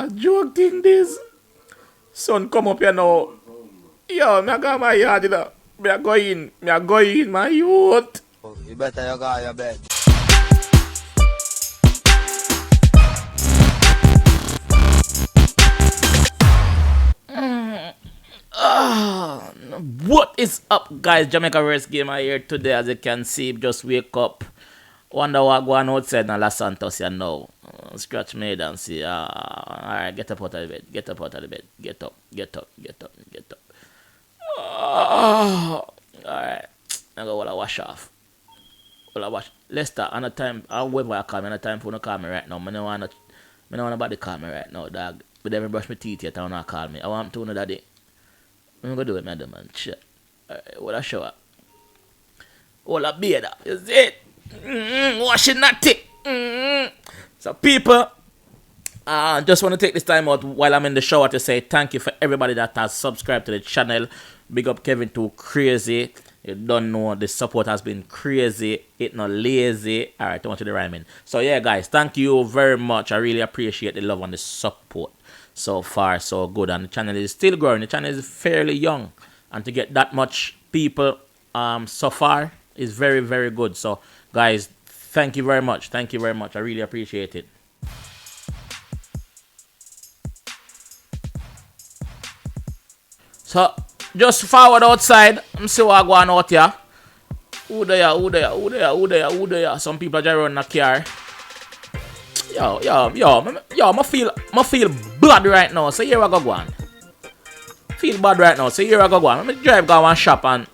A joke thing this. Son come up here now. Yo, me got my yard, you know. Me a go in, my youth. You better you go your bed. What is up, guys? JAMAICA'S Gamer here today. As you can see, just wake up. Wonder what going outside in Los Santos, you know. Scratch me and see. Alright, get up out of the bed. Get up out of the bed. Get up. Alright. I go wash off. Wash. Lester, on a time, I'll wait for you call me. On a time for you to call me right now. I don't want nobody to call me right now, dog. But then I brush my teeth yet, I want to call me. I want to know that day. I'm going to do it, madam, man. Shit. Alright, what a shower. All a beard. You see it? Washing that tick. So, people, just want to take this time out while I'm in the shower to say thank you for everybody that has subscribed to the channel. Big up Kevin too crazy. You don't know, the support has been crazy. It's not lazy. Alright, I want you to rhyme in. So, yeah, guys, thank you very much. I really appreciate the love and the support. So far, so good. And the channel is still growing. The channel is fairly young. And to get that much people so far is very, very good. So, guys, thank you very much. Thank you very much. I really appreciate it. So, just forward outside. I'm see what going out here. Who there? Some people are just running a car. Yo, I feel bad right now. So here I go on. Feel bad right now. So here I go on. Let me drive go and shop and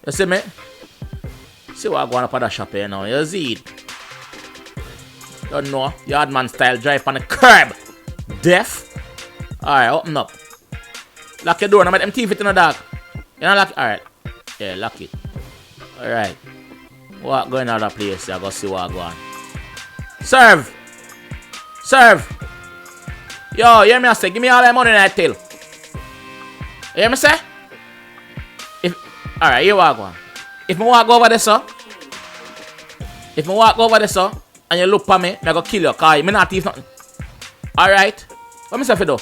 you see me? See what I go on up at the shop here now. You see it? Don't know. Yard man style drive on the curb. Deaf. Alright, open up. Lock your door. Now make them teeth it in the dark. You know lock it? Alright. Yeah, lock it. Alright. What going on that place? I go see what I go on. Serve! Yo, hear me I say, give me all that money in that till. You hear me say? Alright, here I go. If I walk over there, so, and you look for me, I go kill you, cause I not thief nothing. Alright? What me say for do?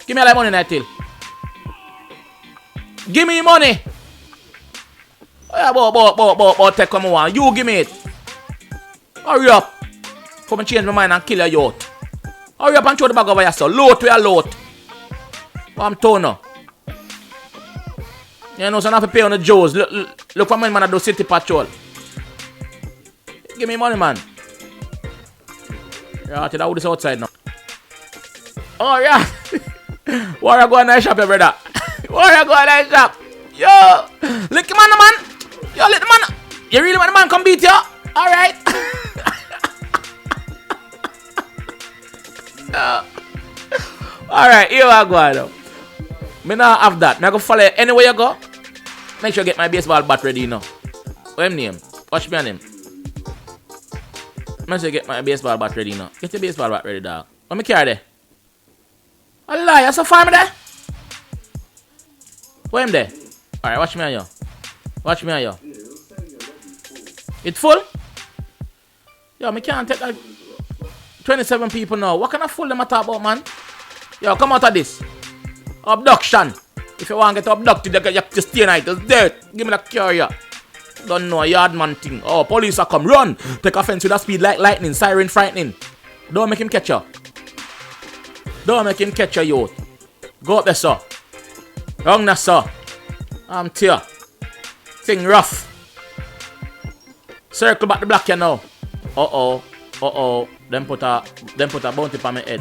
Give me all that money in that till. Give me money! Oh, yeah, take come on. You give me it. Hurry up. Come and change my mind and kill your yacht. Hurry up and throw the bag over yourself. Load to your load. What I'm told now. You know, so I have to pay on the Joes. Look for my man that do city patrol. Give me money, man. Yeah, I tell you how this outside now. Oh, yeah. Where you go in that shop, your brother? Where you go in that shop? Yo. Look, man. Yo, let the man. You really want the man come beat you? Alright. Alright, here I go now. Me not have that. Me go follow you anywhere you go. Make sure you get my baseball bat ready, you know. What's his name? Watch me on him. Make sure you get my baseball bat ready, you know. Get your baseball bat ready, dog. What me carry there? A lie, you so far me there? Where him there? Alright, watch me on you. It full? Yo, me can't take like 27 people now. What kind of fool them I talk about, man? Yo, come out of this. Abduction. If you want to get abducted, you have to stay night. It's dirt. Give me the carrier. Don't know a yard man thing. Oh, police are come. Run. Take offense with a speed like lightning. Siren frightening. Don't make him catch you. Yo. Go up there, sir. Wrong there, sir. I'm tear. Thing rough. Circle back the block here now. Uh-oh. Them put a bounty on my head.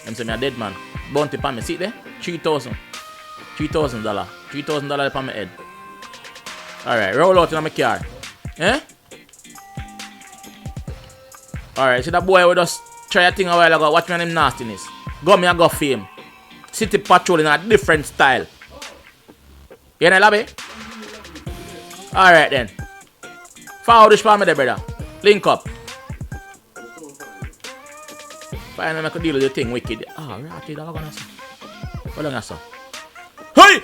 Them say me a dead man. Bounty on me. See there? $3,000. $3,000 on my head. Alright, roll out in my car. Eh? Alright, see that boy will just try a thing a while ago. Watch me on him nastiness. I go fame. City patrol in a different style. You know, lobby? Alright then. Follow this for me there, brother. Link up. Finally, I could deal with the thing wicked. Oh, right, you're gonna see. Hold on, sir. Hey!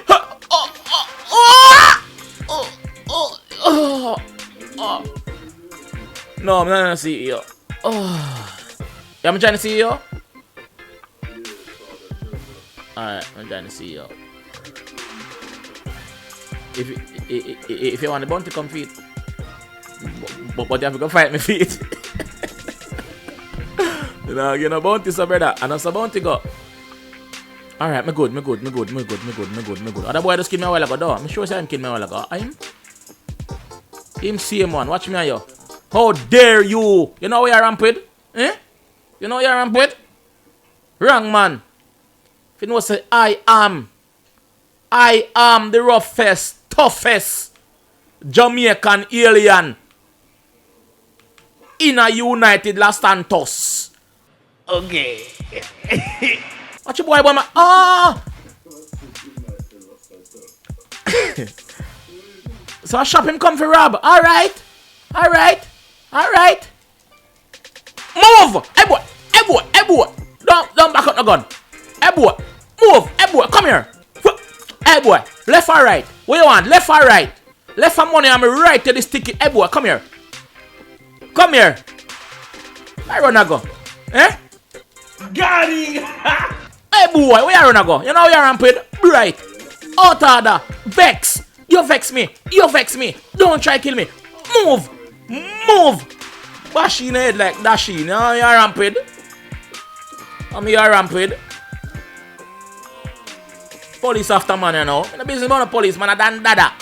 No, I'm not the CEO. Oh. Yeah, I'm trying to CEO. Alright, I'm trying to CEO. If you want the bounty, come feed. But you have to go fight me feet. You know, you know bounty, so brother. And that's a bounty go. Alright, me good. Other boy just killed me a while ago, though. I'm sure him killed me a while ago. Him same one. Watch me and you. How dare you? You know where you're ramp with? Eh? You know where you're ramp with? Wrong, man. If you know say I am the roughest, toughest Jamaican alien in a United Los Santos. Okay. Watch your boy, man. Ah! So I shop him come for rob. Alright. Move! Hey boy. Don't back up the gun. Hey boy. Move. Hey boy, come here. Hey boy. Left or right? What you want? Left or right? Left for money, I'm right to this ticket. Hey boy, come here. I run a go. Eh? Got him! Hey boy, where you run a go? You know where you're ramped? Right. Out order. Vex. You vex me. Don't try kill me. Move. Bash in the head like Dashi. You know you're ramped. You're ramped. Police after man, you know. I'm busy about the police, man. I done dada.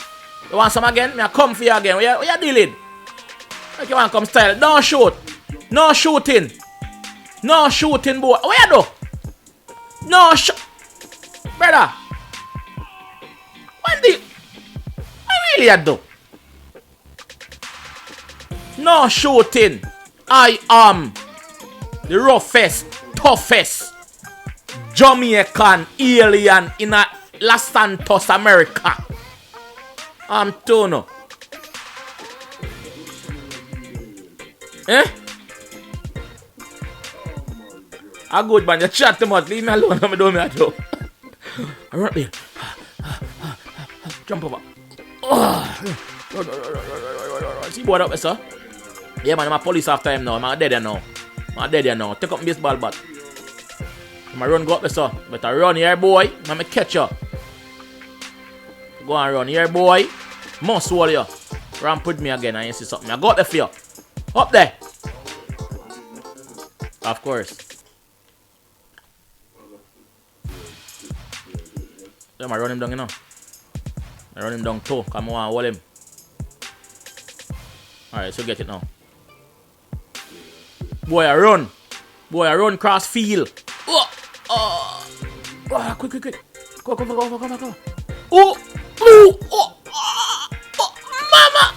You want some again? Me I come for you again. Where you dealing? Like you want to come style. Don't shoot. No shooting. No shooting, boy. Where you do? No shoot. Brother. When the... I really do. No shooting. I am the roughest, toughest Jamaican alien in a Los Santos, America. I'm Tono. Eh? I good man, you chat too much. Leave me alone. I'm doing me do. Alright, man. Jump over. See what up, sir? Yeah, man, I'm a police after him now. I'm dead here now. Take up my baseball bat. I'm run go up there, sir. Better run here, boy. I'm catch you. Go and run here, boy. Must hold you. Ramp with me again and you see something. I got the fear. Up there. Of course. Yeah, I run him down, you know. I run him down too. Come on, hold him. Alright, so get it now. Boy, I run cross field. Quick. Go. Mama.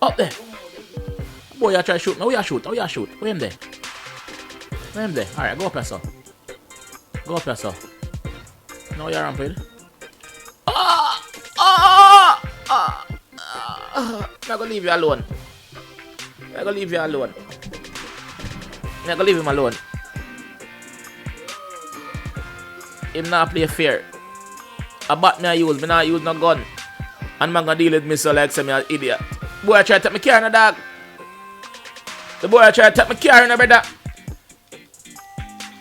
Up there. Boy, I try to shoot. Now you shoot. Where him there? Alright, go up there, sir. Now you're rampant. I'm gonna leave you alone. Leave him alone. Him not play fair. A bat me I use. Me not use no gun. And man gonna deal with me so like say me an idiot. Boy I try to take my car in the dog. The boy I try to take my car in the brother.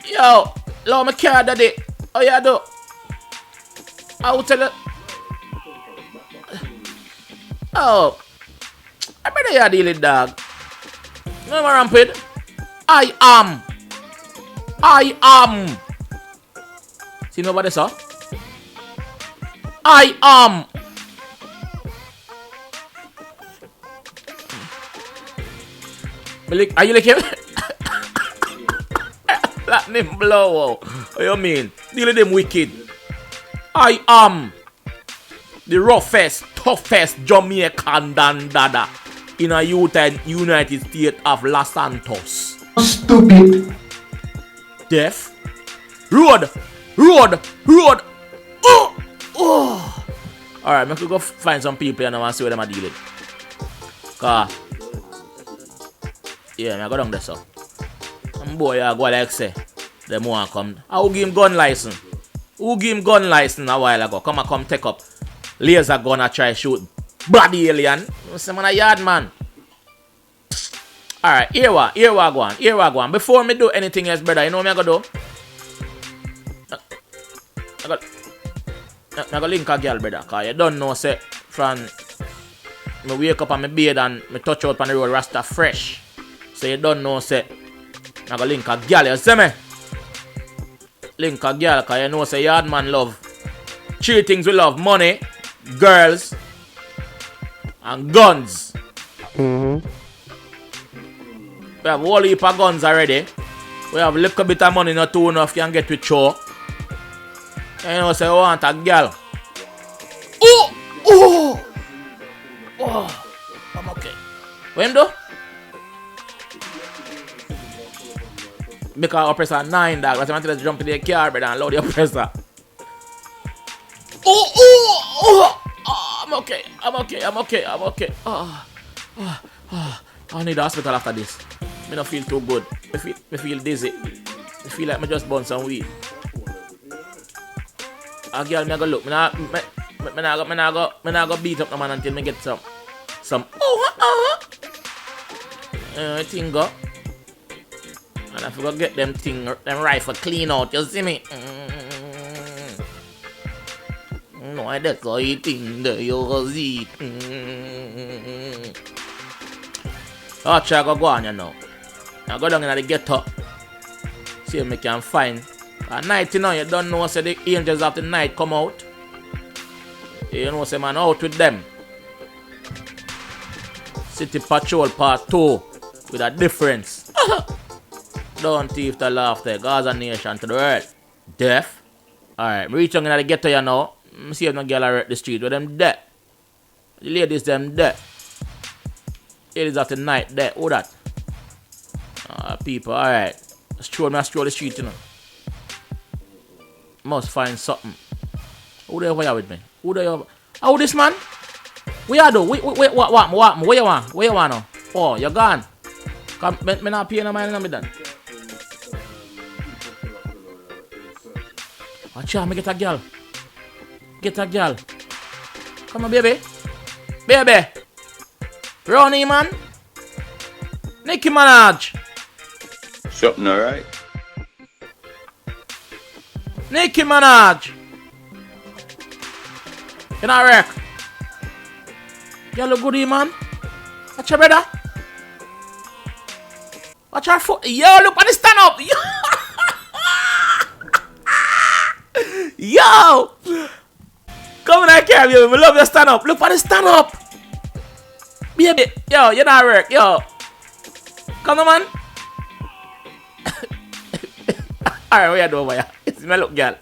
Yo, low my car daddy. How you do? I will tell you. Oh, I better you deal with dog. No more rampant. I am. See nobody saw? I am. Are you like him? Let him blow. What you mean? Deal with them wicked. I am the roughest, toughest Jamaican dada in a United States of Los Santos. Stupid. Deaf. Road. Alright, I could go find some people and I want to see what them are dealing. Cause yeah, I go down there, so. Some boy I go like say, them want come. I will give him gun license. Who give him gun license a while ago? Come take up laser gun and try shoot body alien. You say man a yard man. Alright, here we go on. Before me do anything else, brother, you know what I'm gonna do? I got link a girl, brother, cause you don't know, say, from me wake up on my bed and me touch out on the road Rasta fresh. So you don't know, say, I got link a girl, you see me? Link a girl, cause you know, say, yard man love 3 things we love: money, girls, and guns. Mm-hmm. We have a whole heap of guns already. We have a little bit of money, not too enough, you can get with show. You know, say, I want a girl. Oh, I'm okay. What him do? Because oppressor 9, dog. That's why I want to jump in the car, brother, and load the oppressor. I'm okay. I need the hospital after this. I don't feel too good. I feel dizzy. I feel like I just burn some weed. A girl, me go look. Me go beat up the man until me get some. I think go. And I forgot get them rifle clean out. You see me? No, that's all you think that you see. Oh, try go on, you know. I go down in the ghetto. See if I can find. At night, you know, you don't know, say the angels of the night come out. You know, say man, out with them. City Patrol Part 2 with a difference. Don't thief the laughter. Gaza nation to the world. Deaf. Alright, reach on in the ghetto, you know. See if no girl are at the street with them dead. The ladies, them dead. Ladies of the night dead. Who that? People, alright. Stroll the street, you know. Must find something. Who there with me? Who there? Oh, this man? Where you do? What? Where you want? Where you want now? Oh, you're gone. Come, me not paying no mind on me then. Watch out, me get a girl. Come on, baby. Ronnie, man. Nicki Minaj. Something alright? Nicki Minaj. You know, Rick? You look good, man. Watch your brother. Watch her foot. Yo, look at the stand up. Yo. Come on, I carry you. We love your stand up. Look at the stand up. Baby. Yo, you know, Rick. Yo. Come on, man. Alright, what you doing over here? It's my look, girl.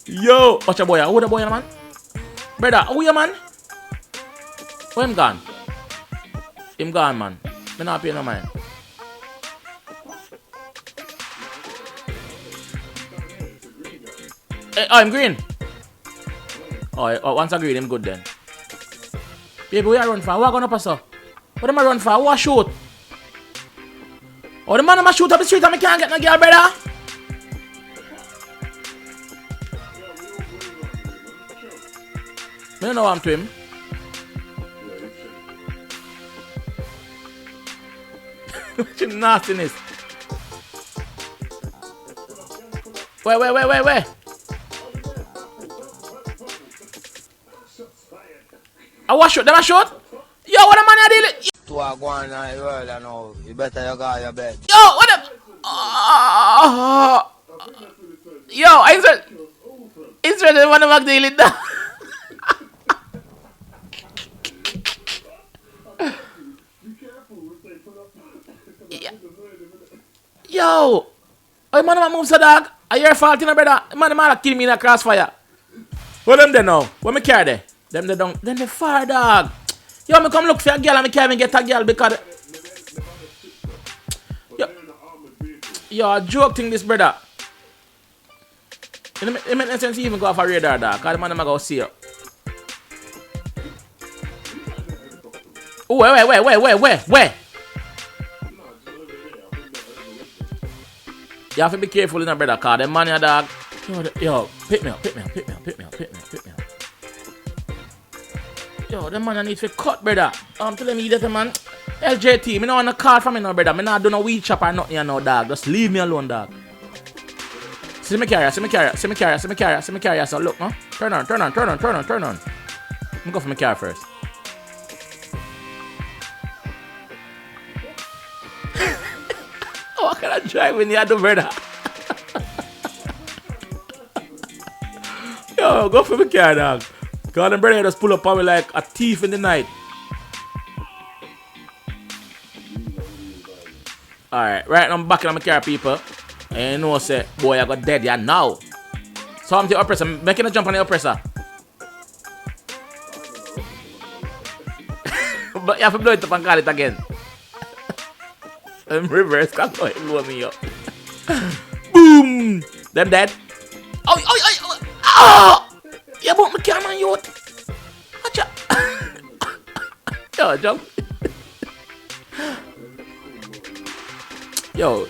Yo. Watch your boy. Who the boy, man? Brother, who you, man? Where him gone? Him gone, man. Me not paying no mind. I'm green. Oh, once I green, him good then. Baby, where you run for? Who are gonna pass up? What am I run for? Who are shoot? Oh, the man am shoot up the street and I can't get no girl, brother. I don't know what I'm to him. What's your nastiness? Where? I was shot. Them a shot? Yo, what the man are dealing? Two are going on the world and now. You better you go your bed. Yo, what the? Yo, Israel is one of my daily down. Yo, oh man, move so dog. Are your fault, you know, brother? Man, kill me in a crossfire. What them there now? What me carry there? Them they don't. Then they far dog. Yo, me come look for a girl and me can't even get a girl because. Yo, a joke thing this, brother. It makes no sense you even go off a radar, dog. Cause the man go see you. Oh, where? You have to be careful, you know, brother, cause the man, dog. Yo, pick me up. Yo, the man I need to cut, brother. I'm telling me that, man. LJT, me no want a call from me no, brother. Me not do no weed chop or nothing, you know, dog. Just leave me alone, dog. See me carrier. So look, no? Turn on. Let me go for my car first. What can I drive when you have the brother? Yo, go for my car, dog. Cause them brother just pull up on me like a thief in the night. Alright, right now I'm back in my car, people. And you know, say, boy, I got dead, yeah, now. So I'm the oppressor, making a jump on the oppressor. But you have to blow it up and call it again. Reverse, can't go ahead and blow me up. Boom! Them dead. Oh! You bought my camera, youth. Watcha. Yo, jump. Yo.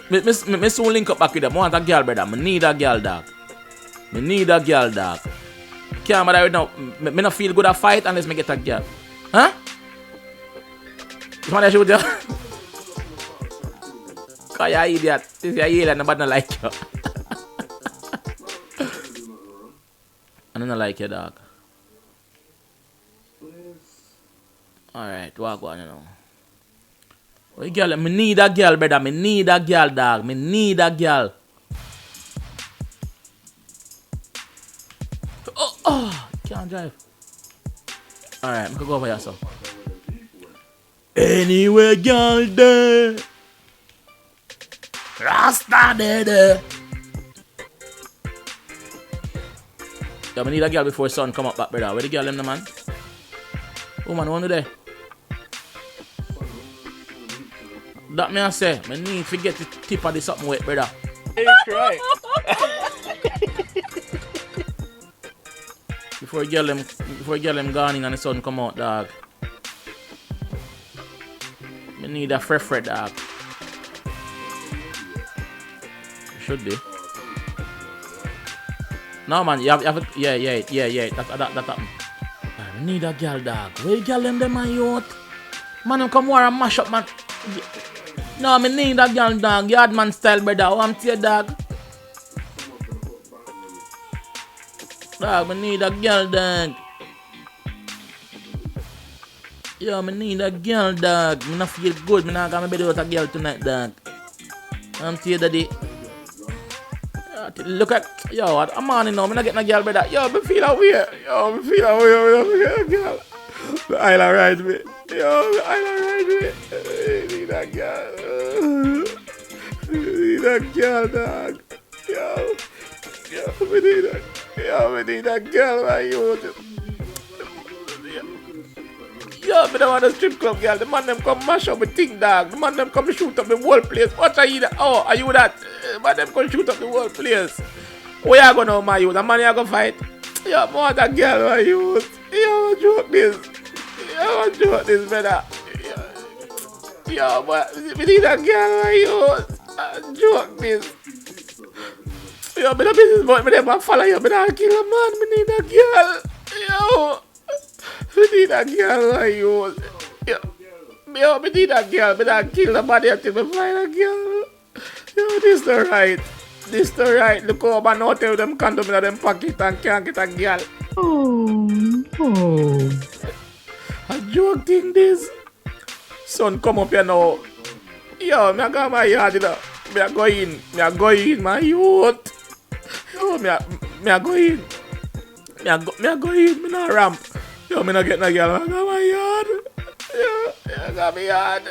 Me soon link up back with them. I want a girl, brother. Me need a girl, dog. Can't matter right now. Me not feel good at fight unless me get a girl. Huh? You want to shoot you? Cause you're an idiot. If you're alien, nobody don't like you. I don't like you, dog. Alright, what go on, you know? Oh, girl, me need a girl, brother. Me need a girl, dog. Me need a girl. Oh, can't drive. Alright, I can go over here, so. Anyway, girl, there. Rasta there. Yo, I need a girl before sun come up back, brother. Where the girl them, the man? Oh, man, one there. That me I say, I need to get the tip of the something wet, brother. You cry. Before you get them gone in and the sun come out, dog. I need a fresh dog. Should be. No, man, you have yeah. That happen. I need a girl, dog. Where the girl them man, youth? Man, them come war and mash up, man. No, I need a girl, dog. Yard man style, brother. How I'm to your dog? Dog, I need a girl, dog. Yo, I need a girl, dog. I not feel good. I not gonna be with a girl tonight, dog. I'm to your daddy. Look at, yo, I'm on it now. I'm not getting a girl, brother. Yo, I feel weird. Yo, I feel weird, girl. The island ride me. Yo, the island ride me. I need a girl. I need a girl, dog. Yo, we need a girl, my youth. Yo, I don't want a strip club, girl. The man them come mash up the thing, dog. The man them come shoot up the whole place. What are you that? Oh, are you that? The man them come shoot up the whole place. Where you gonna, my youth? The man you gonna fight? Yo, I want a girl, my youth. Yo, joke this, brother. Yo, but we need a girl, my youth. Joke this. Yo, but the business boy, me never follow you. Me not kill a man. Me need a girl. Yo. Me need a girl, my youth. Yo, me need a girl. Me not kill the body until me find a girl. Yo, this the right. Look how man out there with them condom in them pocket and can't get a girl. Oh. A joke thing this. Son, come up here now. Yo, me go my yard, you know. Me a go in, my youth. Yo, me a go in. Me not ramp. Yo, me not get no girl. I got my yard. Yo, I got my yard.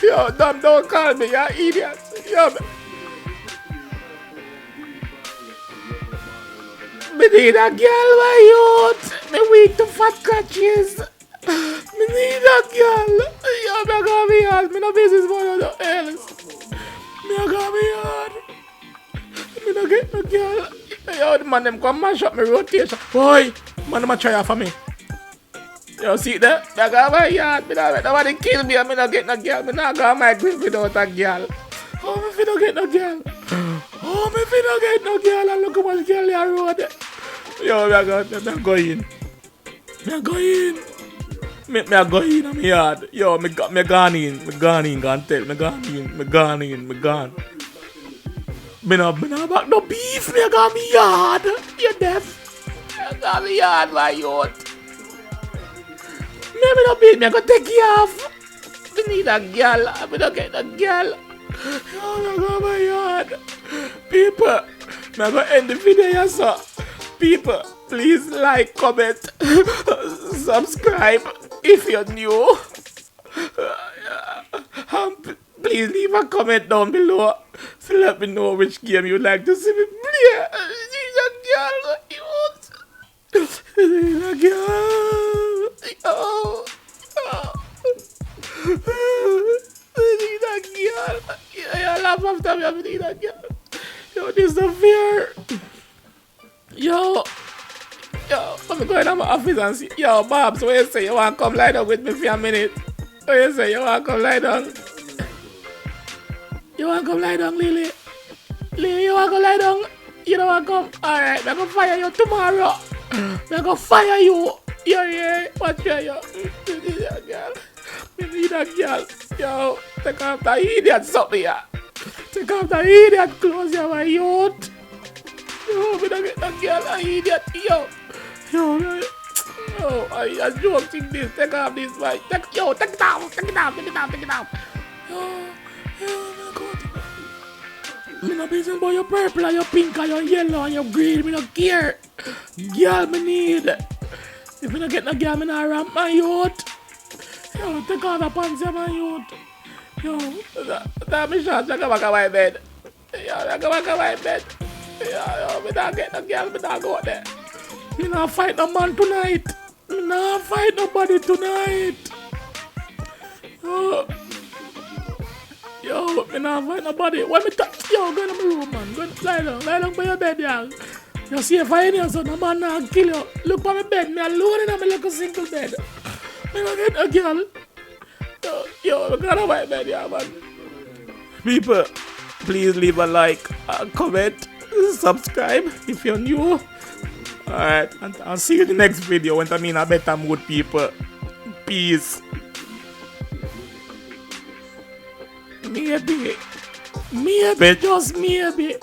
Yo, don't call me, you idiot. Yo, me need a girl, my youth. Me weak to fat catches. Me need a girl. Yo, me got me yard. Me no business for no else. Me got me yard. Me no get no girl. Yo, the man them come mash up my rotation. Boy, man them a try for me. Yo, see that? Me got my yard. Me not let nobody kill me. Me no get no girl. Me not got my grip without a girl. Oh, me no get no girl. Oh, me finna get no girl and look how much girl on road. Yo, me go in. Me go in. Me go in on me yard. Yo, me gone in. Me gone in, gone tell. Me gone in. Me gone in. Me gone. Me no back no beef. Me got me yard. You deaf. Me got me yard, my youth. Me no beat. Me go take you off. Me need a girl. Me no get a girl. Yo, me got my yard. People, me go end the video, so. People, please like, comment, subscribe if you're new. Please leave a comment down below to let me know which game you'd like to see me play. She's a girl, she's a girl. Oh. She's a girl. I laugh after me, I need a girl. Yo, this is the fear. Yo, I'm going to my office and see. Yo, Babs, what you say? You want to come lie down with me for a minute? What you say? You want to come lie down? You want to come lie down, Lily? Lily, you want to lie down? You don't want to come? Alright, I'm going to fire you tomorrow. I'm going to fire you. Yeah, watch you. You need a girl. You need a girl. Yo, take off the idiot something here. Take off the idiot clothes, you my youth. Yo, me don't get that girl, an idiot. Yo, I joking this. Take off this, man. Take it off. Yo, me no business about your purple and your pink and your yellow and your green. Me no care. Girl, me need. If me no get no girl, me no ramp my youth. Yo, take off the pants, my youth. Yo, that me shots, I go back to my bed. Yo, I go back to my bed. Yo, me not get no girl, me not go out there. Me not fight no man tonight. Me not fight nobody tonight. Yo, me not fight nobody. When me talk, yo, go in my room, man. Go lie down by your bed, y'all. You see if I in here, so no man not kill you. Look by my bed, me alone in my little single bed. Me not get no girl. Yo, look at my bed, yeah, man. People, please leave a like, a comment, subscribe if you're new. Alright, and I'll see you in the next video when I'm in a better mood, people. Peace. Maybe, just maybe.